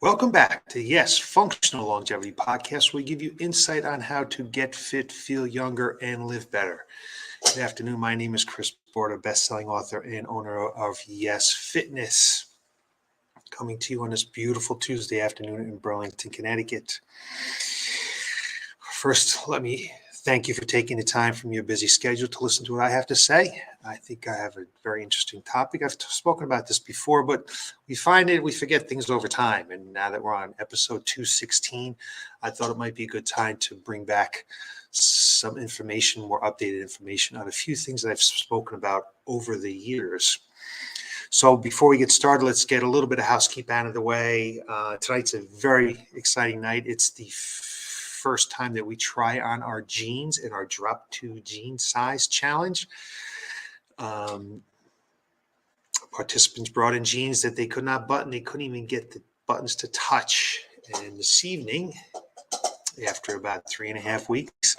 Welcome back to Yes, Functional Longevity Podcast, where we give you insight on how to get fit, feel younger, and live better. Good afternoon. My name is Chris Porter, best-selling author and owner of Y.E.S Fitness, coming to you on this beautiful Tuesday afternoon in Burlington, Connecticut. First, let me thank you for taking the time from your busy schedule to listen to what I have to say. I think I have a very interesting topic. I've spoken about this before, but we forget things over time. And now that we're on episode 216, I thought it might be a good time to bring back some information, more updated information on a few things that I've spoken about over the years. So before we get started, let's get a little bit of housekeeping out of the way. Tonight's a very exciting night. It's the first time that we try on our jeans in our drop to jean size challenge. Participants brought in jeans that they could not button. They couldn't even get the buttons to touch. And this evening, after about 3.5 weeks,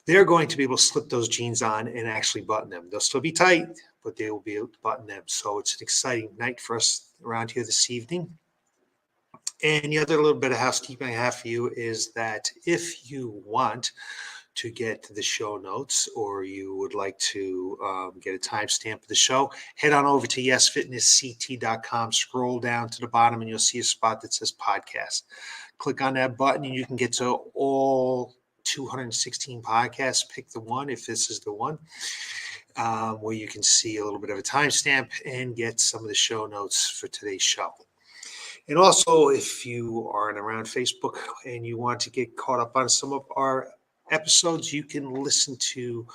they're going to be able to slip those jeans on and actually button them. They'll still be tight, but they will be able to button them. So it's an exciting night for us around here this evening. And the other little bit of housekeeping I have for you is that if you want to get the show notes or you would like to get a timestamp of the show, head on over to yesfitnessct.com, scroll down to the bottom, and you'll see a spot that says podcast. Click on that button and you can get to all 216 podcasts. Pick the one if this is the one, where you can see a little bit of a timestamp and get some of the show notes for today's show. And also, if you aren't around Facebook and you want to get caught up on some of our episodes, you can listen to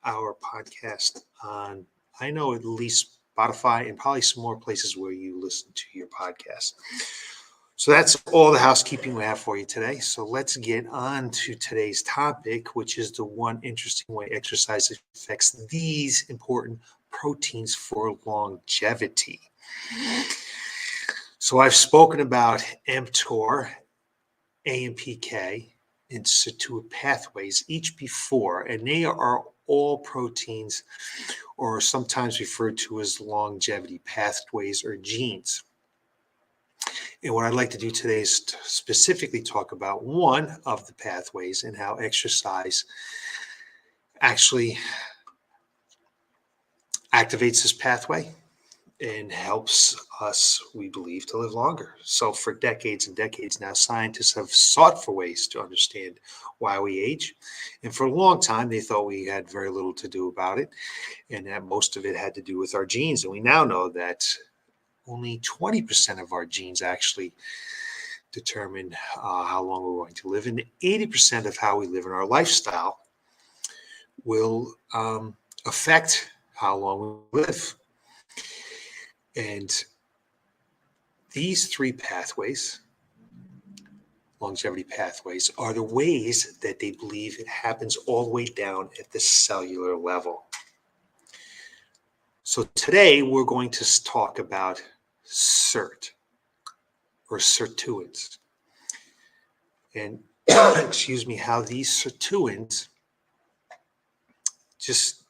our podcast on, I know, at least Spotify and probably some more places where you listen to your podcast. So that's all the housekeeping we have for you today. So let's get on to today's topic, which is the one interesting way exercise affects these important proteins for longevity. So I've spoken about mTOR, AMPK, and Sirtuin pathways each before, and they are all proteins or sometimes referred to as longevity pathways or genes. And what I'd like to do today is to specifically talk about one of the pathways and how exercise actually activates this pathway and helps us, we believe, to live longer. So for decades and decades now, scientists have sought for ways to understand why we age. And for a long time, they thought we had very little to do about it, and that most of it had to do with our genes. And we now know that only 20% of our genes actually determine how long we're going to live. And 80% of how we live in our lifestyle will affect how long we live. And these three pathways, longevity pathways, are the ways that they believe it happens all the way down at the cellular level. So today we're going to talk about SIRT or Sirtuins. And how these Sirtuins, just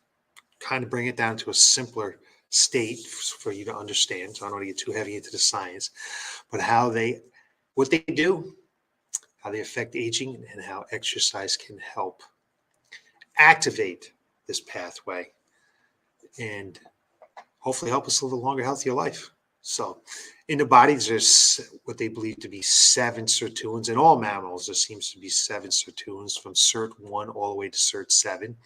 kind of bring it down to a simpler state for you to understand. So I don't want to get too heavy into the science, but what they do, how they affect aging, and how exercise can help activate this pathway and hopefully help us live a longer, healthier life. So in the body, there's what they believe to be 7 Sirtuins. In all mammals, there seems to be 7 Sirtuins, from Sirt1 all the way to Sirt7.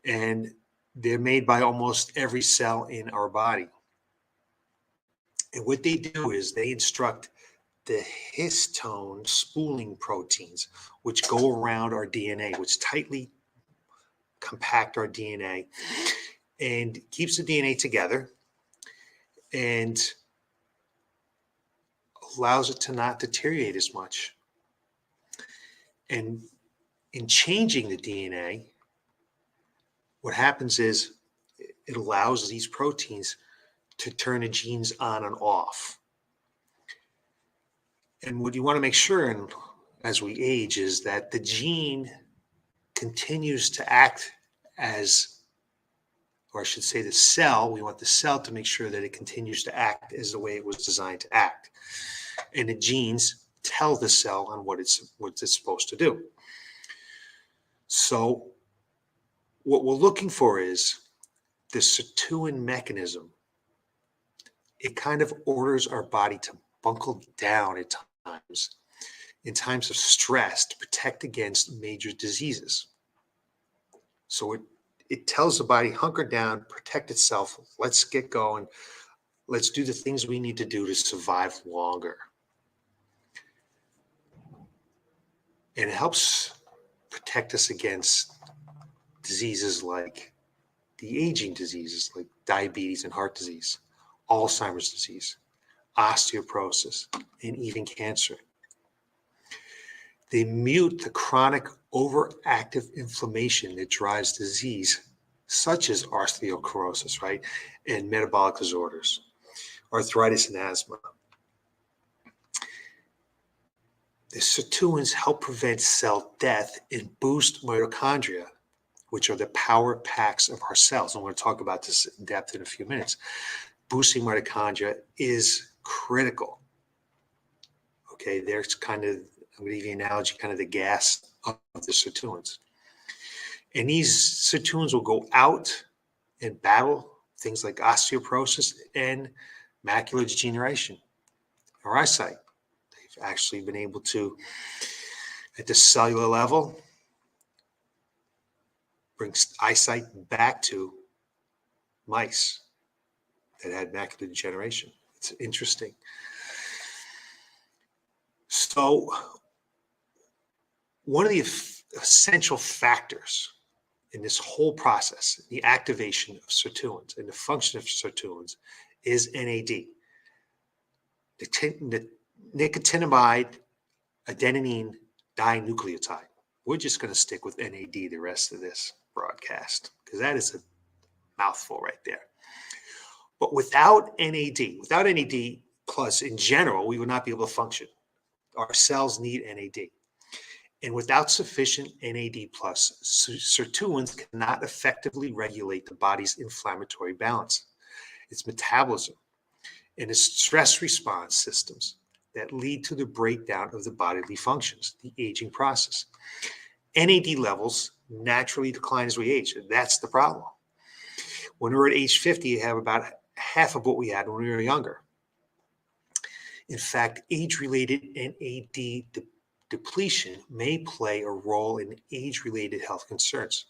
And they're made by almost every cell in our body. And what they do is they instruct the histone spooling proteins, which go around our DNA, which tightly compact our DNA and keeps the DNA together and allows it to not deteriorate as much. And in changing the DNA, what happens is it allows these proteins to turn the genes on and off. And what you want to make sure as we age is that the gene continues to act as or I should say the cell, we want the cell to make sure that it continues to act as the way it was designed to act. And the genes tell the cell on what it's supposed to do. So what we're looking for is the Sirtuin mechanism. It kind of orders our body to buckle down at times, in times of stress, to protect against major diseases. So it tells the body, hunker down, protect itself, let's get going, let's do the things we need to do to survive longer. And it helps protect us against diseases like the aging diseases, like diabetes and heart disease, Alzheimer's disease, osteoporosis, and even cancer. They mute the chronic overactive inflammation that drives disease, such as osteoporosis, right, and metabolic disorders, arthritis and asthma. The Sirtuins help prevent cell death and boost mitochondria, which are the power packs of our cells. I'm going to talk about this in depth in a few minutes. Boosting mitochondria is critical. Okay, there's kind of, I'm going to give you an analogy, kind of the gas of the Sirtuins. And these Sirtuins will go out and battle things like osteoporosis and macular degeneration or eyesight. They've actually been able to, at the cellular level, bring eyesight back to mice that had macular degeneration. It's interesting. So one of the essential factors in this whole process, the activation of Sirtuins and the function of Sirtuins, is NAD, the nicotinamide adenine dinucleotide. We're just going to stick with NAD the rest of this broadcast because that is a mouthful right there. But without NAD plus in general, we would not be able to function. Our cells need NAD. And without sufficient NAD plus, Sirtuins cannot effectively regulate the body's inflammatory balance, its metabolism, and its stress response systems that lead to the breakdown of the bodily functions, the aging process. NAD levels naturally decline as we age. And that's the problem. When we're at age 50, you have about half of what we had when we were younger. In fact, age-related NAD depletion may play a role in age-related health concerns,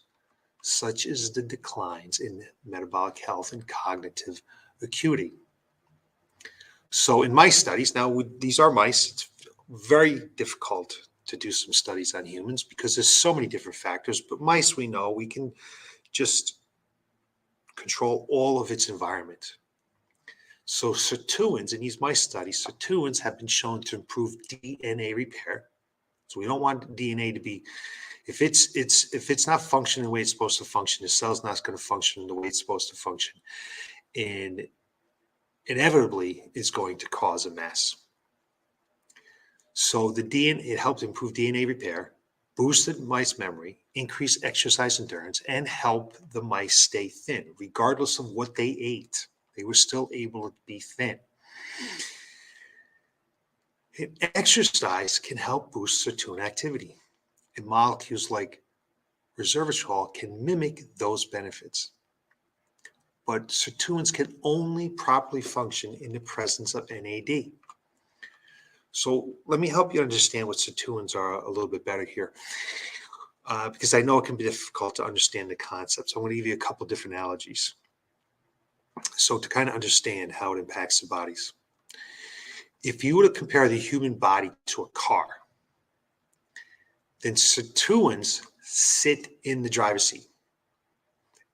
such as the declines in metabolic health and cognitive acuity. So in mice studies, now these are mice, it's very difficult to do some studies on humans because there's so many different factors, but mice, we know we can just control all of its environment. So Sirtuins, in these mice studies, Sirtuins have been shown to improve DNA repair. So we don't want DNA to be, if it's not functioning the way it's supposed to function, the cell's not going to function the way it's supposed to function. And inevitably, it's going to cause a mess. So the DNA, it helps improve DNA repair, boosted mice memory, increase exercise endurance, and help the mice stay thin, regardless of what they ate. They were still able to be thin. Exercise can help boost Sirtuin activity, and molecules like resveratrol can mimic those benefits. But Sirtuins can only properly function in the presence of NAD. So let me help you understand what Sirtuins are a little bit better here, because I know it can be difficult to understand the concepts. So I'm going to give you a couple different analogies. So to kind of understand how it impacts the bodies. If you were to compare the human body to a car, then Sirtuins sit in the driver's seat.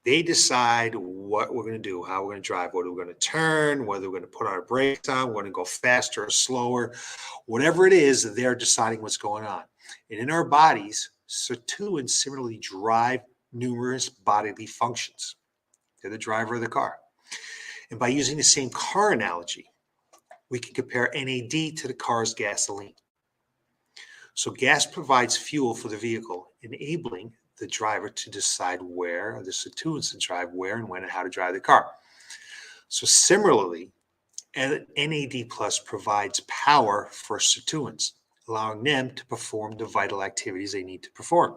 They decide what we're going to do, how we're going to drive, whether we're going to turn, whether we're going to put our brakes on, we're going to go faster or slower. Whatever it is, they're deciding what's going on. And in our bodies, Sirtuins similarly drive numerous bodily functions. They're the driver of the car. And by using the same car analogy, we can compare NAD to the car's gasoline. So gas provides fuel for the vehicle, enabling the driver to decide where, or the Sirtuins to drive where and when and how to drive the car. So similarly, NAD plus provides power for Sirtuins, allowing them to perform the vital activities they need to perform.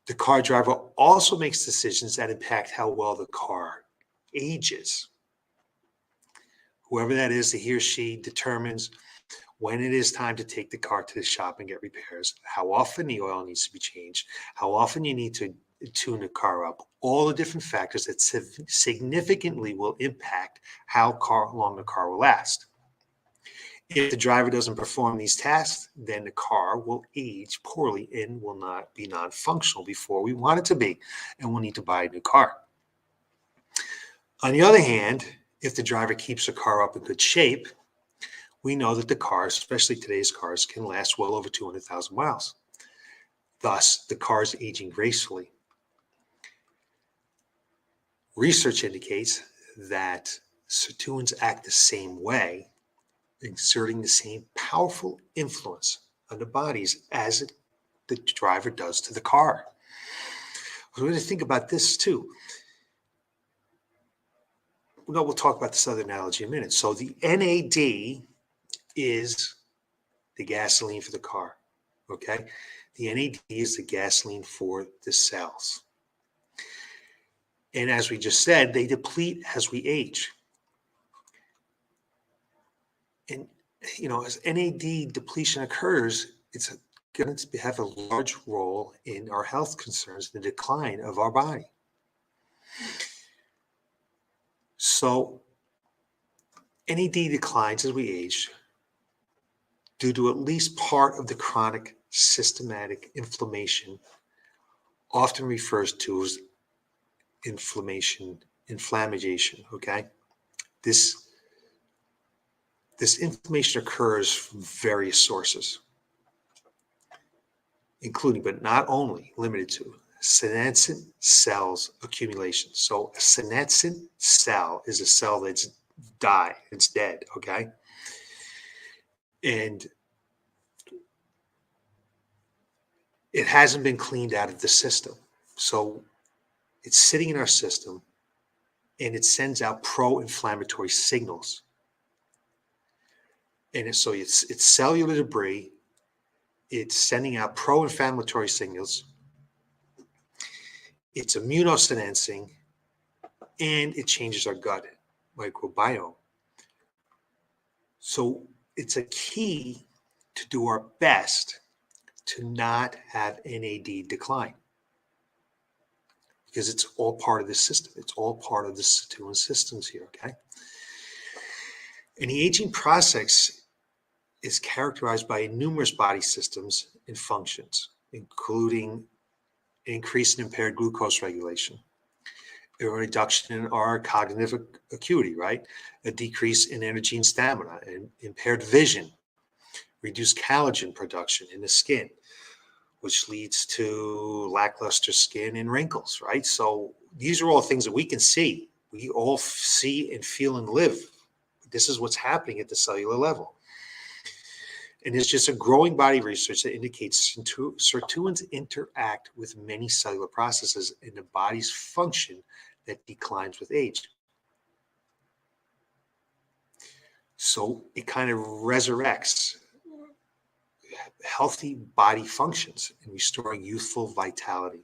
The car driver also makes decisions that impact how well the car ages. Whoever that is, he or she determines when it is time to take the car to the shop and get repairs, how often the oil needs to be changed, how often you need to tune the car up, all the different factors that significantly will impact how long the car will last. If the driver doesn't perform these tasks, then the car will age poorly and will not be non-functional before we want it to be, and we'll need to buy a new car. On the other hand, if the driver keeps the car up in good shape, we know that the cars, especially today's cars, can last well over 200,000 miles. Thus, the car is aging gracefully. Research indicates that Sirtuins act the same way, exerting the same powerful influence on the bodies as the driver does to the car. We're going to think about this too. We'll talk about this other analogy in a minute. So the NAD is the gasoline for the car, okay? The NAD is the gasoline for the cells. And as we just said, they deplete as we age. And, as NAD depletion occurs, it's going to have a large role in our health concerns, the decline of our body. So NAD declines as we age due to at least part of the chronic systematic inflammation, often refers to as inflammation, okay? This inflammation occurs from various sources, including, but not only limited to, senescent cells accumulation. So a senescent cell is a cell that's died, it's dead, okay? And it hasn't been cleaned out of the system. So it's sitting in our system and it sends out pro-inflammatory signals. And so it's cellular debris. It's sending out pro-inflammatory signals. It's immunosenescing, and it changes our gut microbiome. So it's a key to do our best to not have NAD decline, because it's all part of the system. It's all part of the Sirtuin systems here, okay? And the aging process is characterized by numerous body systems and functions, including an increase in impaired glucose regulation, a reduction in our cognitive acuity, right? A decrease in energy and stamina, and impaired vision, reduced collagen production in the skin, which leads to lackluster skin and wrinkles, right? So these are all things that we can see. We all see and feel and live. This is what's happening at the cellular level. And there's just a growing body of research that indicates Sirtuins interact with many cellular processes in the body's function that declines with age. So it kind of resurrects healthy body functions and restoring youthful vitality.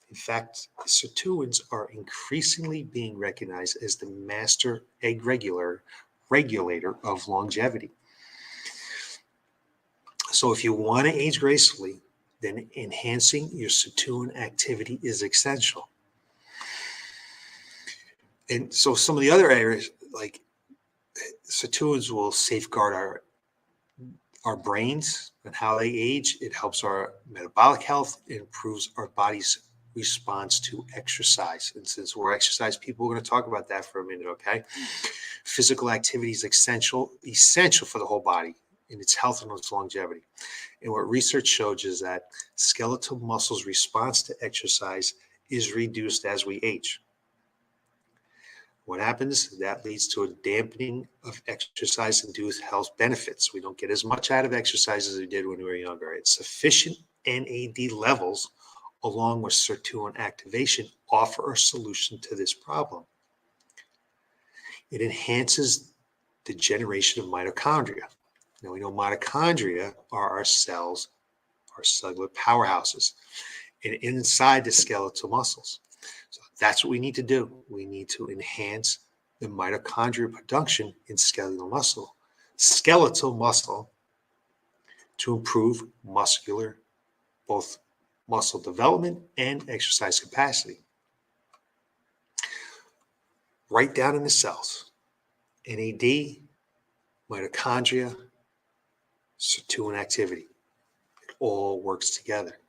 In fact, Sirtuins are increasingly being recognized as the master egg regulator of longevity. So if you want to age gracefully, then enhancing your Sirtuin activity is essential. And so some of the other areas, like Sirtuins, will safeguard our brains and how they age. It helps our metabolic health. It improves our body's response to exercise. And since we're exercise people, we're going to talk about that for a minute, okay? Physical activity is essential for the whole body in its health and its longevity. And what research shows is that skeletal muscles' response to exercise is reduced as we age. What happens? That leads to a dampening of exercise-induced health benefits. We don't get as much out of exercise as we did when we were younger. It's sufficient NAD levels, along with sirtuin activation, offer a solution to this problem. It enhances the generation of mitochondria. Now we know mitochondria are our cells, our cellular powerhouses, and inside the skeletal muscles. So that's what we need to do. We need to enhance the mitochondria production in skeletal muscle to improve both muscle development and exercise capacity. Right down in the cells, NAD, mitochondria, sirtuin activity. It all works together.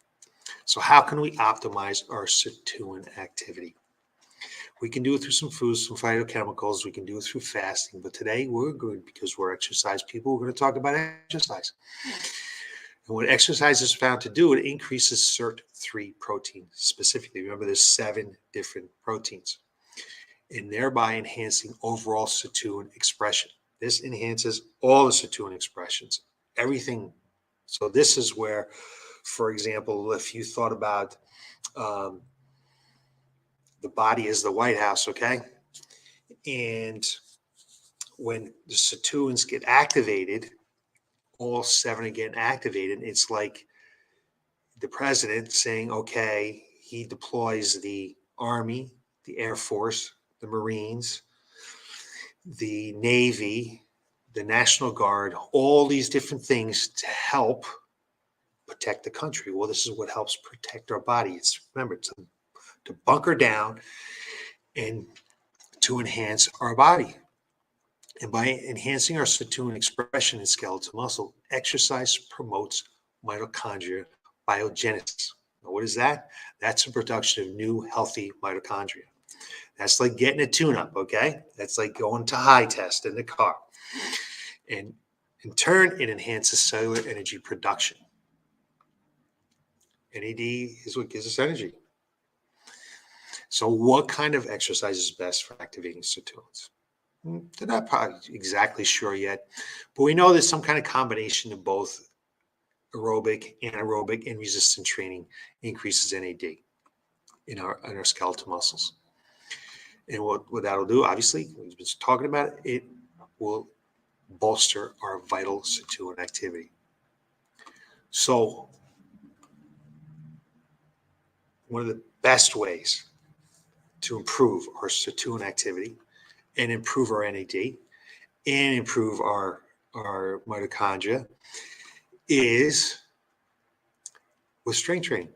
So how can we optimize our sirtuin activity? We can do it through some foods, some phytochemicals. We can do it through fasting. But today because we're exercise people, we're going to talk about exercise. And what exercise is found to do, it increases SIRT3 protein specifically. Remember, there's 7 different proteins, and thereby enhancing overall sirtuin expression. This enhances all the sirtuin expressions, everything. So this is where, for example, if you thought about the body is the White House, okay? And when the sirtuins get activated, all 7 are getting activated. It's like the president saying, okay, he deploys the Army, the Air Force, the Marines, the Navy, the National Guard, all these different things to help protect the country. Well, this is what helps protect our body. Remember, to bunker down and to enhance our body. And by enhancing our sirtuin expression in skeletal muscle, exercise promotes mitochondria biogenesis. Now, what is that? That's the production of new healthy mitochondria. That's like getting a tune-up, okay? That's like going to high test in the car. And in turn, it enhances cellular energy production. NAD is what gives us energy. So what kind of exercise is best for activating sirtuins? They're not probably exactly sure yet, but we know there's some kind of combination of both aerobic, anaerobic, and resistance training increases NAD in our skeletal muscles. And what that'll do, obviously, we've been talking about it will bolster our vital sirtuin activity. So one of the best ways to improve our sirtuin activity and improve our NAD and improve our mitochondria is with strength training.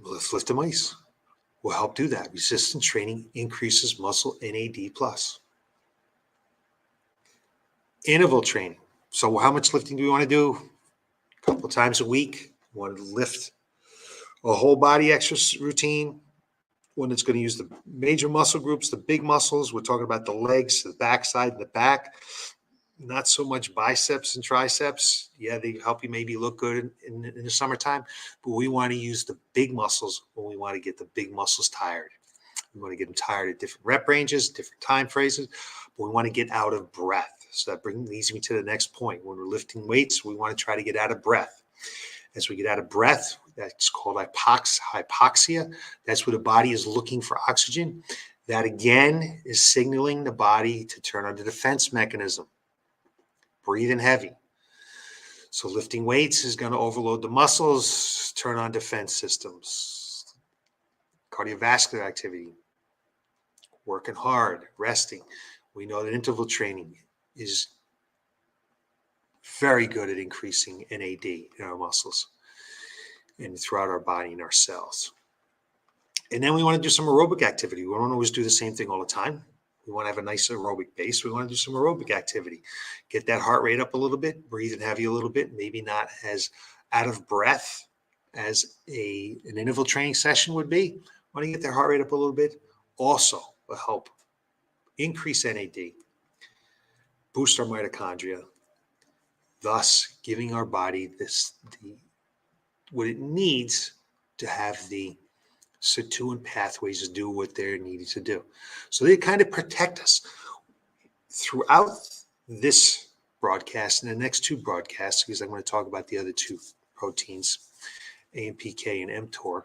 Let's lift the mice. Will help do that. Resistance training increases muscle NAD+. Interval training. So how much lifting do we want to do? A couple of times a week. We want to lift a whole body exercise routine. One that's going to use the major muscle groups, the big muscles. We're talking about the legs, the backside, the back. Not so much biceps and triceps. Yeah, they help you maybe look good in the summertime, but we want to use the big muscles when we want to get the big muscles tired. We want to get them tired at different rep ranges, different time phrases, but we want to get out of breath. So that leads me to the next point. When we're lifting weights, we want to try to get out of breath. As we get out of breath, that's called hypoxia. That's where the body is looking for oxygen. That again is signaling the body to turn on the defense mechanism. Breathing heavy. So lifting weights is going to overload the muscles, turn on defense systems. Cardiovascular activity, working hard, resting. We know that interval training is very good at increasing NAD in our muscles and throughout our body and our cells. And then we want to do some aerobic activity. We don't always do the same thing all the time. We want to have a nice aerobic base. We want to do some aerobic activity. Get that heart rate up a little bit, breathing heavy a little bit, maybe not as out of breath as an interval training session would be. Want to get their heart rate up a little bit. Also will help increase NAD, boost our mitochondria, thus giving our body what it needs to have the sirtuin pathways to do what they're needed to do. So they kind of protect us. Throughout this broadcast and the next two broadcasts, because I'm going to talk about the other two proteins, AMPK and mTOR.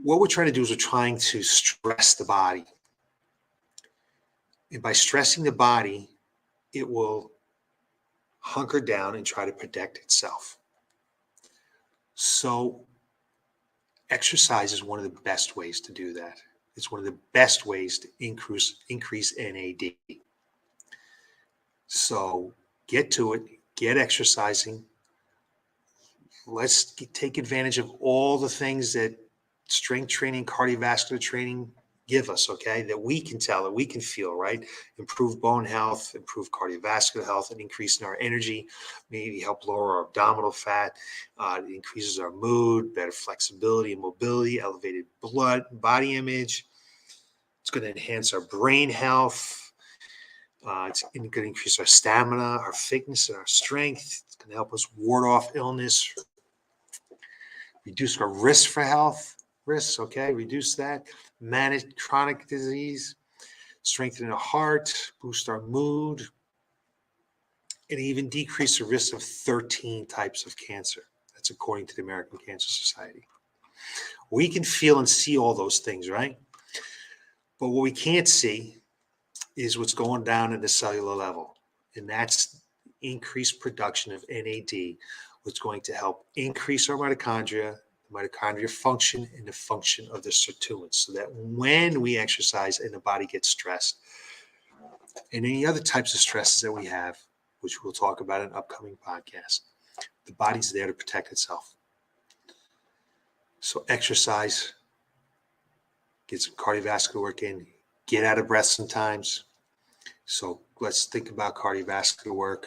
What we're trying to do is we're trying to stress the body. And by stressing the body, it will hunker down and try to protect itself. So exercise is one of the best ways to do that. It's one of the best ways to increase NAD. So get to it, get exercising. Let's take advantage of all the things that strength training, cardiovascular training give us, okay? That we can tell, that we can feel, right? Improve bone health, improve cardiovascular health, and increase in our energy, maybe help lower our abdominal fat. It increases our mood, better flexibility and mobility, elevated body image. It's going to enhance our brain health. It's going to increase our stamina, our fitness, and our strength. It's going to help us ward off illness, reduce our risk for health risks, okay? Reduce that. Manage chronic disease, strengthen the heart, boost our mood, and even decrease the risk of 13 types of cancer. That's according to the American Cancer Society. We can feel and see all those things, right? But what we can't see is what's going down at the cellular level, and that's increased production of NAD, which is going to help increase our mitochondria function, and the function of the sirtuins, so that when we exercise and the body gets stressed, and any other types of stresses that we have, which we'll talk about in an upcoming podcast, the body's there to protect itself. So exercise, get some cardiovascular work in, get out of breath sometimes. So let's think about cardiovascular work.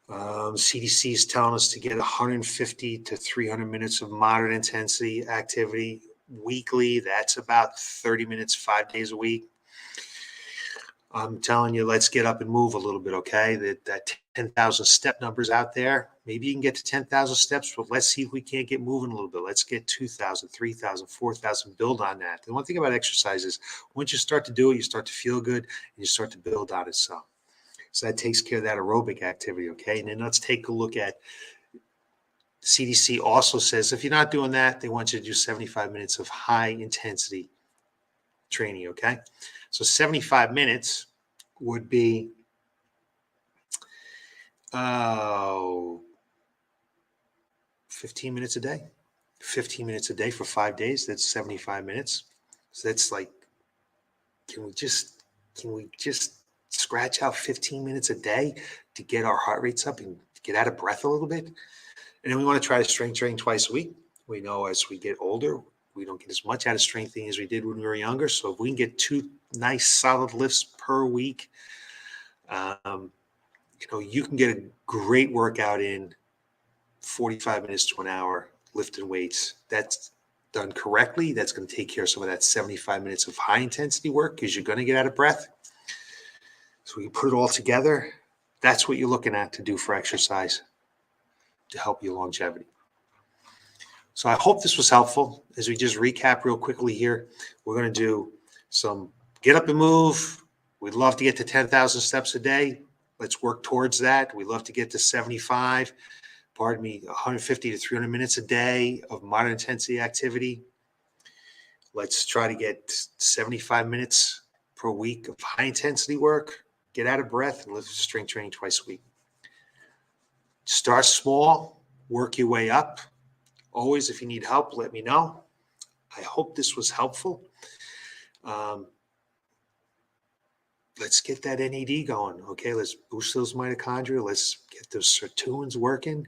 CDC is telling us to get 150 to 300 minutes of moderate intensity activity weekly. That's about 30 minutes, 5 days a week. I'm telling you, let's get up and move a little bit, okay? That 10,000 step numbers out there. Maybe you can get to 10,000 steps, but let's see if we can't get moving a little bit. Let's get 2,000, 3,000, 4,000, build on that. The one thing about exercise is once you start to do it, you start to feel good and you start to build on it some. So that takes care of that aerobic activity, okay? And then let's take a look at CDC also says if you're not doing that, they want you to do 75 minutes of high intensity training, okay? So 75 minutes would be 15 minutes a day. 15 minutes a day for 5 days, that's 75 minutes. So that's like, can we just scratch out 15 minutes a day to get our heart rates up and get out of breath a little bit? And then we want to try to strength train twice a week. We know as we get older, we don't get as much out of strengthening as we did when we were younger. So if we can get 2 nice solid lifts per week, you can get a great workout in 45 minutes to an hour lifting weights. That's done correctly. That's going to take care of some of that 75 minutes of high intensity work because you're going to get out of breath. So we put it all together. That's what you're looking at to do for exercise to help your longevity. So I hope this was helpful. As we just recap real quickly here, we're going to do some get up and move. We'd love to get to 10,000 steps a day. Let's work towards that. We'd love to get to 150 to 300 minutes a day of moderate intensity activity. Let's try to get 75 minutes per week of high intensity work. Get out of breath and lift strength training twice a week. Start small, work your way up. Always, if you need help, let me know. I hope this was helpful. Let's get that NAD going, okay? Let's boost those mitochondria. Let's get those sirtuins working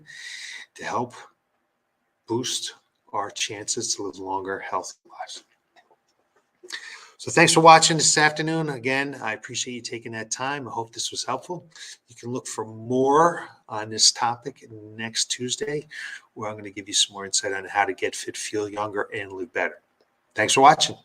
to help boost our chances to live longer, healthy lives. So thanks for watching this afternoon. Again, I appreciate you taking that time. I hope this was helpful. You can look for more on this topic next Tuesday, where I'm going to give you some more insight on how to get fit, feel younger, and live better. Thanks for watching.